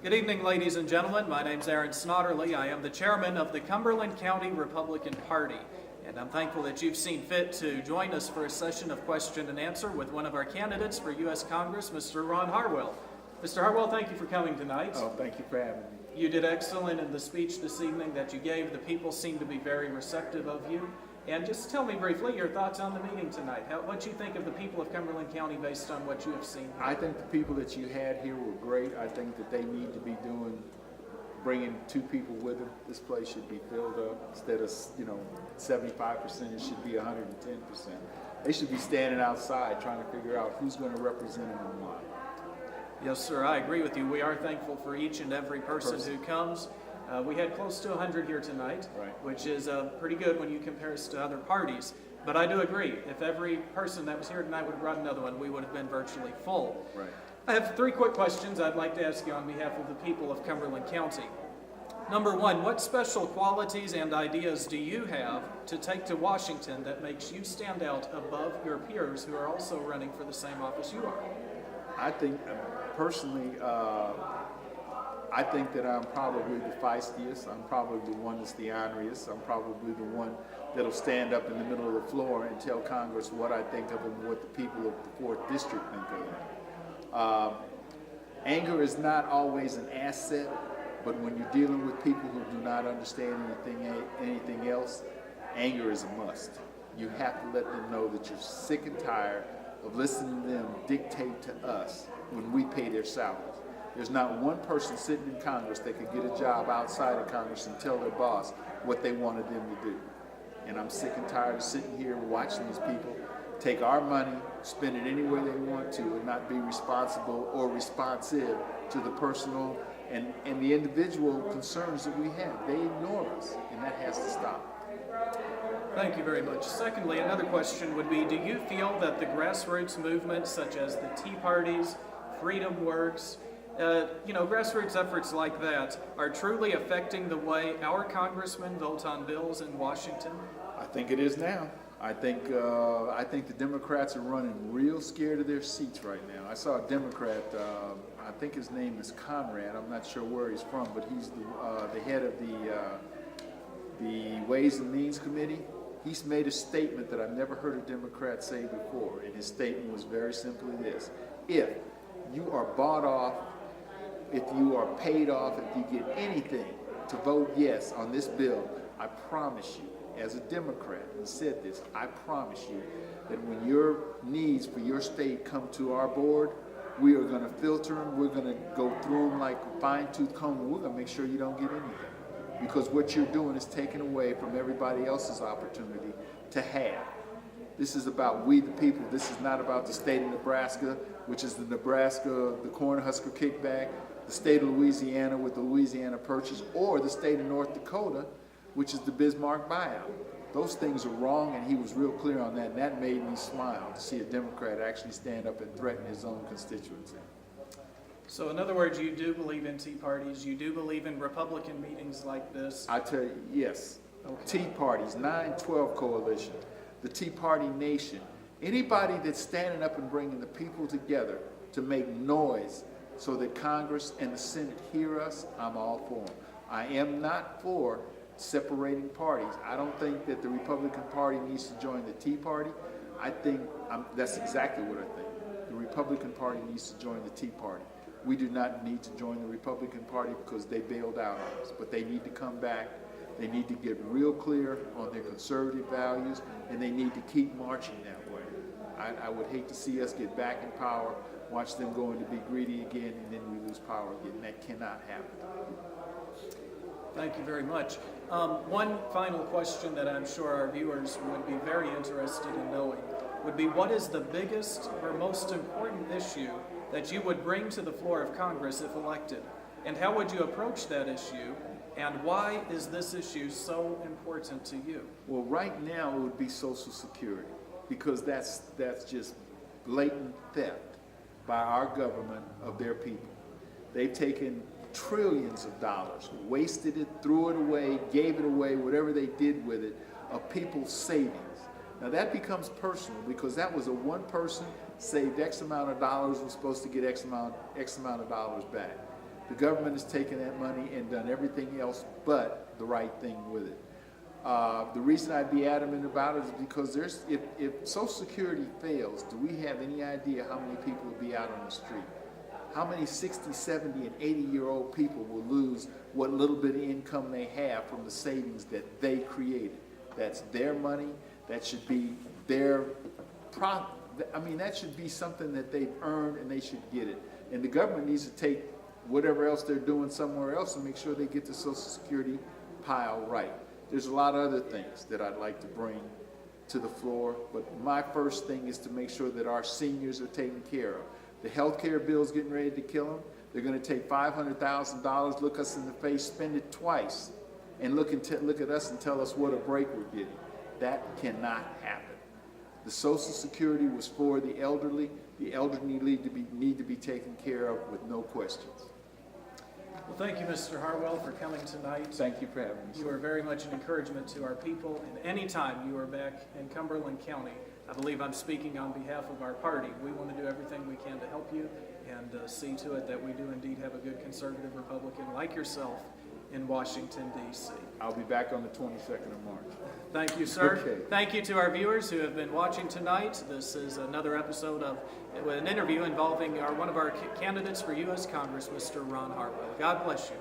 Good evening, ladies and gentlemen. My name's Aaron Snodderly. I am the chairman of the Cumberland County Republican Party, and I'm thankful that you've seen fit to join us for a session of question and answer with one of our candidates for U.S. Congress, Mr. Ron Harwell. Mr. Harwell, thank you for coming tonight. Oh, thank you for having me. You did excellent in the speech this evening that you gave. The people seem to be very receptive of you. And just tell me briefly your thoughts on the meeting tonight. What you think of the people of Cumberland County based on what you have seen? I think the people that you had here were great. I think that they need to be bringing 2 people with them. This place should be filled up. Instead of, 75%, it should be 110%. They should be standing outside trying to figure out who's going to represent them and why. Yes, sir, I agree with you. We are thankful for each and every person who comes. We had close to 100 here tonight, right, which is pretty good when you compare us to other parties. But I do agree, if every person that was here tonight would have brought another one, we would have been virtually full. Right. I have 3 quick questions I'd like to ask you on behalf of the people of Cumberland County. Number 1, what special qualities and ideas do you have to take to Washington that makes you stand out above your peers who are also running for the same office you are? I think, personally, I think that I'm probably the feistiest. I'm probably the one that's the honoriest. I'm probably the one that'll stand up in the middle of the floor and tell Congress what I think of them and what the people of the 4th District think of them. Anger is not always an asset, but when you're dealing with people who do not understand anything else, anger is a must. You have to let them know that you're sick and tired of listening to them dictate to us when we pay their salaries. There's not one person sitting in Congress that could get a job outside of Congress and tell their boss what they wanted them to do. And I'm sick and tired of sitting here watching these people take our money, spend it any way they want to, and not be responsible or responsive to the personal and the individual concerns that we have. They ignore us, and that has to stop. Thank you very much. Secondly, another question would be, do you feel that the grassroots movements such as the Tea Parties, Freedom Works, grassroots efforts like that are truly affecting the way our congressmen vote on bills in Washington? I think it is now. I think the Democrats are running real scared of their seats right now. I saw a Democrat, I think his name is Conrad. I'm not sure where he's from, but he's the head of the Ways and Means Committee. He's made a statement that I've never heard a Democrat say before, and his statement was very simply this: if you are bought off, if you are paid off, if you get anything to vote yes on this bill, I promise you, as a Democrat, he said this, I promise you that when your needs for your state come to our board, we are going to filter them, we're going to go through them like a fine-tooth comb, and we're going to make sure you don't get anything. Because what you're doing is taking away from everybody else's opportunity to have. This is about we the people. This is not about the state of Nebraska, which is the Cornhusker kickback, the state of Louisiana with the Louisiana Purchase, or the state of North Dakota, which is the Bismarck buyout. Those things are wrong, and he was real clear on that, and that made me smile to see a Democrat actually stand up and threaten his own constituency. So in other words, you do believe in Tea Parties, you do believe in Republican meetings like this? I tell you, yes. Okay. Tea Parties, 9/12 Coalition, the Tea Party Nation, anybody that's standing up and bringing the people together to make noise so that Congress and the Senate hear us, I'm all for them. I am not for separating parties. I don't think that the Republican Party needs to join the Tea Party. I think that's exactly what I think. The Republican Party needs to join the Tea Party. We do not need to join the Republican Party because they bailed out on us, but they need to come back. They need to get real clear on their conservative values, and they need to keep marching that way. I would hate to see us get back in power, watch them go into be greedy again, and then we lose power again. That cannot happen. Thank you very much. One final question that I'm sure our viewers would be very interested in knowing would be, what is the biggest or most important issue that you would bring to the floor of Congress if elected? And how would you approach that issue? And why is this issue so important to you? Well, right now it would be Social Security, because that's just blatant theft by our government of their people. They've taken trillions of dollars, wasted it, threw it away, gave it away, whatever they did with it, of people's savings. Now that becomes personal, because that was a one person saved X amount of dollars, was supposed to get X amount of dollars back. The government has taken that money and done everything else but the right thing with it. The reason I'd be adamant about it is because if Social Security fails, do we have any idea how many people will be out on the street? How many 60, 70, and 80-year-old people will lose what little bit of income they have from the savings that they created? That's their money. That should be their that should be something that they've earned and they should get it. And the government needs to take whatever else they're doing somewhere else and make sure they get the Social Security pile right. There's a lot of other things that I'd like to bring to the floor, but my first thing is to make sure that our seniors are taken care of. The health care bill is getting ready to kill them. They're going to take $500,000, look us in the face, spend it twice, and look at us and tell us what a break we're getting. That cannot happen. The Social Security was for the elderly. The elderly need to be taken care of with no questions. Well, thank you, Mr. Harwell, for coming tonight. Thank you for having me. You are very much an encouragement to our people, and anytime you are back in Cumberland County, I believe I'm speaking on behalf of our party. We want to do everything we can to help you and see to it that we do indeed have a good conservative Republican like yourself in Washington, D.C. I'll be back on the 22nd of March. Thank you, sir. Okay. Thank you to our viewers who have been watching tonight. This is another episode of an interview involving one of our candidates for U.S. Congress, Mr. Ron Harwell. God bless you.